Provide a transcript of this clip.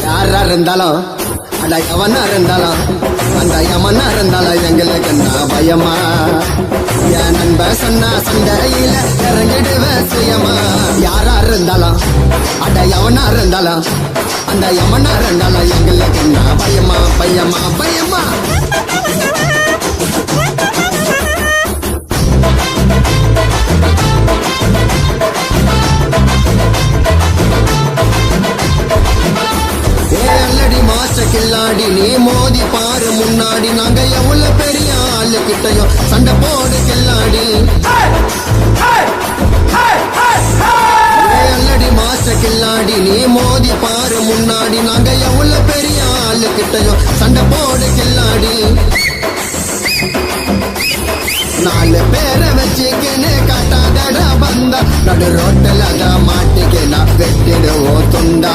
யாரா இருந்தாலும் அட எவனா இருந்தாலும் அந்த யமனா இருந்தாலும் எங்களுக்கு என்ன பயமா என் நண்ப சொன்னா சண்டையில இறங்கிடுவேன் சுயமா யாரா இருந்தாலும் அட எவனா இருந்தாலும் அந்த யமனா இருந்தாலும் எங்களுக்கு என்ன பயமா பயமா பயமா கில்லாடி நீ மோதி பாரு முன்னாடி நாங்க எவ்வளவு பெரிய ஆளு கிட்டையும் சண்டை போடு கில்லாடி அல்லடி மாச கில்லாடி நீ மோதி பாரு முன்னாடி நாங்க எவ்வளவு பெரிய ஆளு கிட்டையும் சண்டை போடு கில்லாடி நாலு பேரை வச்சுக்கின்னு காட்டாதடா பந்தா நடு ரோட்டில் மாட்டிக்கினா வெட்டிடுவோம் துண்டா